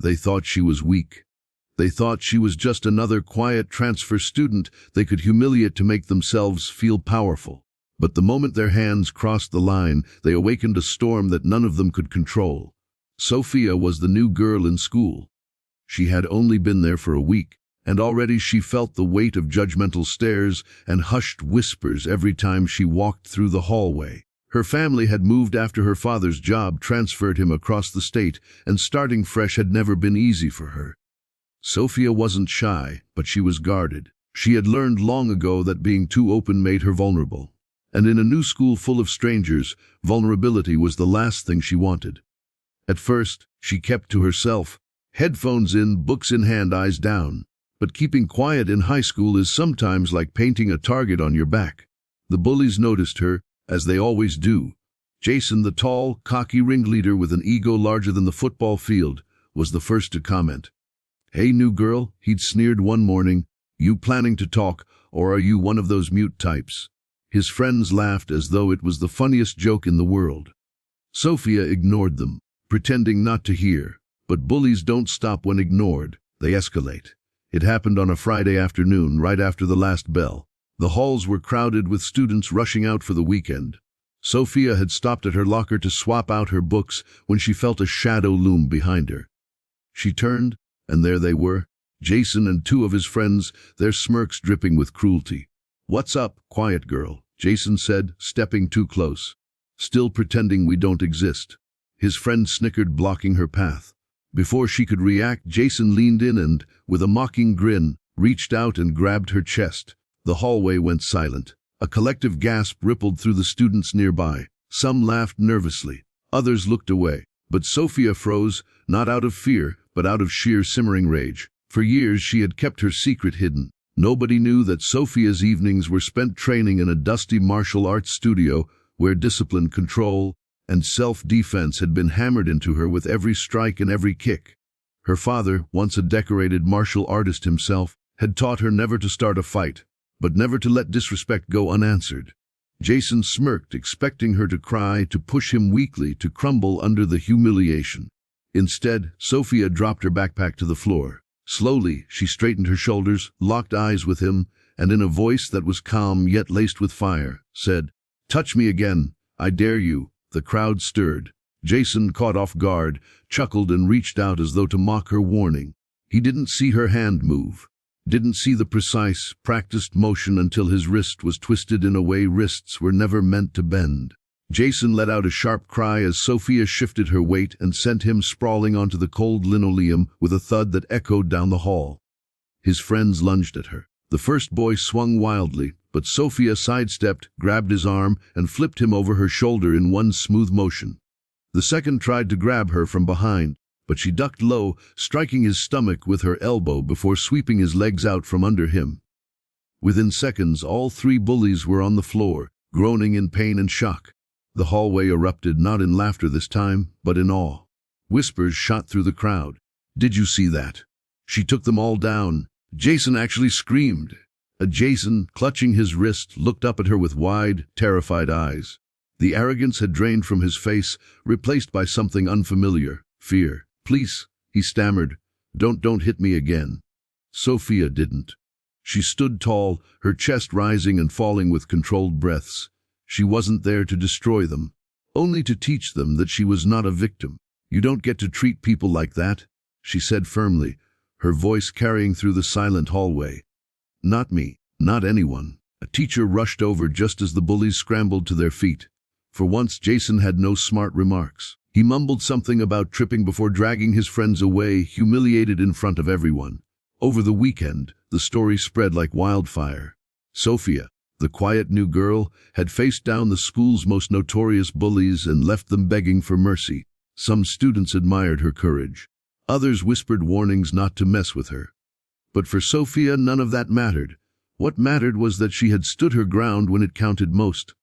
They thought she was weak. They thought she was just another quiet transfer student they could humiliate to make themselves feel powerful. But the moment their hands crossed the line, they awakened a storm that none of them could control. Sophia was the new girl in school. She had only been there for a week, and already she felt the weight of judgmental stares and hushed whispers every time she walked through the hallway. Her family had moved after her father's job transferred him across the state, and starting fresh had never been easy for her. Sophia wasn't shy, but she was guarded. She had learned long ago that being too open made her vulnerable. And in a new school full of strangers, vulnerability was the last thing she wanted. At first, she kept to herself, headphones in, books in hand, eyes down. But keeping quiet in high school is sometimes like painting a target on your back. The bullies noticed her, as they always do. Jason, the tall, cocky ringleader with an ego larger than the football field, was the first to comment. "Hey, new girl," he'd sneered one morning, "you planning to talk, or are you one of those mute types?" His friends laughed as though it was the funniest joke in the world. Sophia ignored them, pretending not to hear. But bullies don't stop when ignored, they escalate. It happened on a Friday afternoon, right after the last bell. The halls were crowded with students rushing out for the weekend. Sophia had stopped at her locker to swap out her books when she felt a shadow loom behind her. She turned, and there they were, Jason and two of his friends, their smirks dripping with cruelty. "What's up, quiet girl?" Jason said, stepping too close. "Still pretending we don't exist." His friend snickered, blocking her path. Before she could react, Jason leaned in and, with a mocking grin, reached out and grabbed her chest. The hallway went silent. A collective gasp rippled through the students nearby. Some laughed nervously. Others looked away. But Sophia froze, not out of fear, but out of sheer simmering rage. For years she had kept her secret hidden. Nobody knew that Sophia's evenings were spent training in a dusty martial arts studio where discipline, control, and self-defense had been hammered into her with every strike and every kick. Her father, once a decorated martial artist himself, had taught her never to start a fight, but never to let disrespect go unanswered. Jason smirked, expecting her to cry, to push him weakly, to crumble under the humiliation. Instead, Sophia dropped her backpack to the floor. Slowly, she straightened her shoulders, locked eyes with him, and in a voice that was calm yet laced with fire, said, "Touch me again, I dare you." The crowd stirred. Jason, caught off guard, chuckled and reached out as though to mock her warning. He didn't see her hand move, didn't see the precise, practiced motion until his wrist was twisted in a way wrists were never meant to bend. Jason let out a sharp cry as Sophia shifted her weight and sent him sprawling onto the cold linoleum with a thud that echoed down the hall. His friends lunged at her. The first boy swung wildly, but Sophia sidestepped, grabbed his arm, and flipped him over her shoulder in one smooth motion. The second tried to grab her from behind, but she ducked low, striking his stomach with her elbow before sweeping his legs out from under him. Within seconds, all three bullies were on the floor, groaning in pain and shock. The hallway erupted, not in laughter this time, but in awe. Whispers shot through the crowd. "Did you see that? She took them all down." Jason actually screamed. Jason, clutching his wrist, looked up at her with wide, terrified eyes. The arrogance had drained from his face, replaced by something unfamiliar, fear. "Please," he stammered, don't hit me again." Sophia didn't. She stood tall, her chest rising and falling with controlled breaths. She wasn't there to destroy them, only to teach them that she was not a victim. "You don't get to treat people like that," she said firmly, her voice carrying through the silent hallway. "Not me, not anyone." A teacher rushed over just as the bullies scrambled to their feet. For once, Jason had no smart remarks. He mumbled something about tripping before dragging his friends away, humiliated in front of everyone. Over the weekend, the story spread like wildfire. Sophia, the quiet new girl, had faced down the school's most notorious bullies and left them begging for mercy. Some students admired her courage. Others whispered warnings not to mess with her. But for Sophia, none of that mattered. What mattered was that she had stood her ground when it counted most.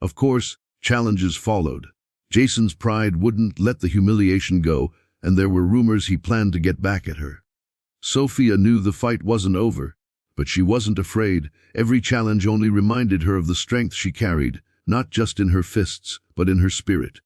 Of course, challenges followed. Jason's pride wouldn't let the humiliation go, and there were rumors he planned to get back at her. Sophia knew the fight wasn't over, but she wasn't afraid. Every challenge only reminded her of the strength she carried, not just in her fists, but in her spirit.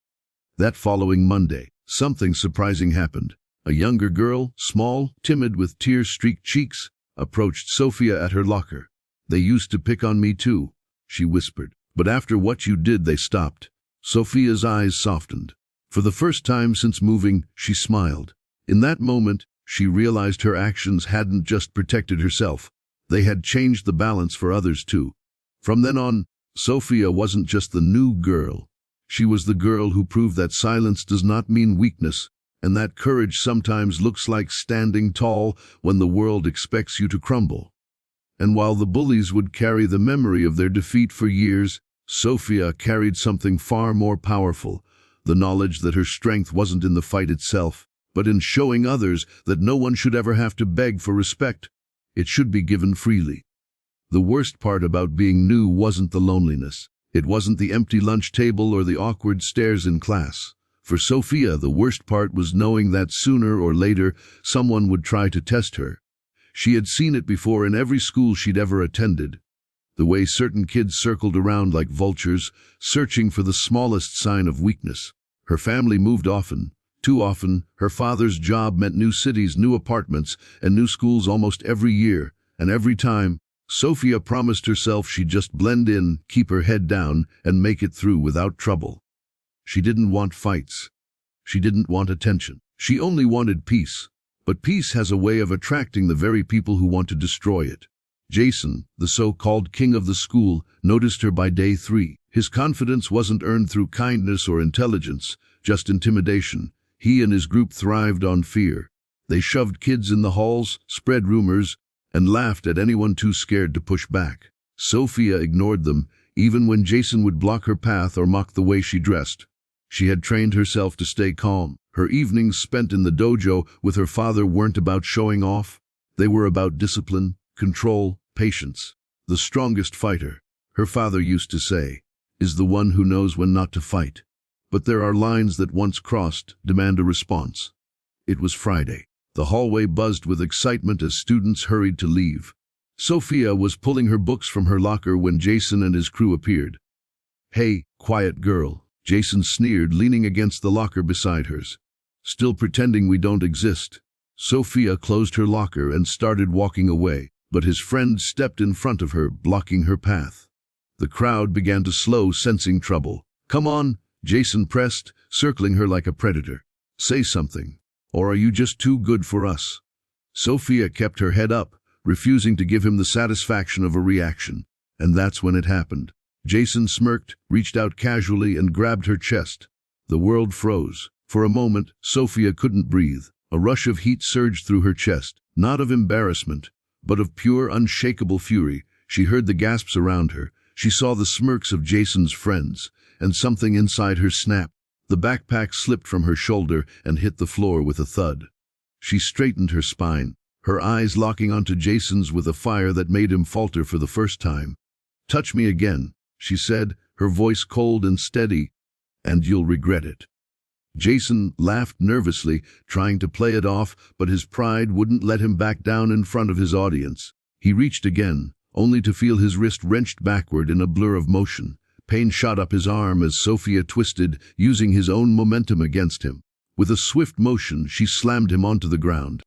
That following Monday, something surprising happened. A younger girl, small, timid with tear-streaked cheeks, approached Sophia at her locker. "They used to pick on me too," she whispered. "But after what you did, they stopped." Sophia's eyes softened. For the first time since moving, she smiled. In that moment, she realized her actions hadn't just protected herself. They had changed the balance for others too. From then on, Sophia wasn't just the new girl. She was the girl who proved that silence does not mean weakness, and that courage sometimes looks like standing tall when the world expects you to crumble. And while the bullies would carry the memory of their defeat for years, Sophia carried something far more powerful, the knowledge that her strength wasn't in the fight itself, but in showing others that no one should ever have to beg for respect. It should be given freely. The worst part about being new wasn't the loneliness. It wasn't the empty lunch table or the awkward stares in class. For Sophia, the worst part was knowing that sooner or later someone would try to test her. She had seen it before in every school she'd ever attended. The way certain kids circled around like vultures, searching for the smallest sign of weakness. Her family moved often. Too often, her father's job meant new cities, new apartments, and new schools almost every year. And every time, Sophia promised herself she'd just blend in, keep her head down, and make it through without trouble. She didn't want fights. She didn't want attention. She only wanted peace. But peace has a way of attracting the very people who want to destroy it. Jason, the so-called king of the school, noticed her by day 3. His confidence wasn't earned through kindness or intelligence, just intimidation. He and his group thrived on fear. They shoved kids in the halls, spread rumors, and laughed at anyone too scared to push back. Sophia ignored them, even when Jason would block her path or mock the way she dressed. She had trained herself to stay calm. Her evenings spent in the dojo with her father weren't about showing off. They were about discipline, control, patience. The strongest fighter, her father used to say, is the one who knows when not to fight. But there are lines that once crossed demand a response. It was Friday. The hallway buzzed with excitement as students hurried to leave. Sophia was pulling her books from her locker when Jason and his crew appeared. "Hey, quiet girl," Jason sneered, leaning against the locker beside hers. "Still pretending we don't exist." Sophia closed her locker and started walking away, but his friend stepped in front of her, blocking her path. The crowd began to slow, sensing trouble. "Come on," Jason pressed, circling her like a predator. "Say something. Or are you just too good for us?" Sophia kept her head up, refusing to give him the satisfaction of a reaction. And that's when it happened. Jason smirked, reached out casually, and grabbed her chest. The world froze. For a moment, Sophia couldn't breathe. A rush of heat surged through her chest, not of embarrassment, but of pure, unshakable fury. She heard the gasps around her. She saw the smirks of Jason's friends, and something inside her snapped. The backpack slipped from her shoulder and hit the floor with a thud. She straightened her spine, her eyes locking onto Jason's with a fire that made him falter for the first time. "Touch me again," she said, her voice cold and steady, "and you'll regret it." Jason laughed nervously, trying to play it off, but his pride wouldn't let him back down in front of his audience. He reached again, only to feel his wrist wrenched backward in a blur of motion. Pain shot up his arm as Sophia twisted, using his own momentum against him. With a swift motion, she slammed him onto the ground.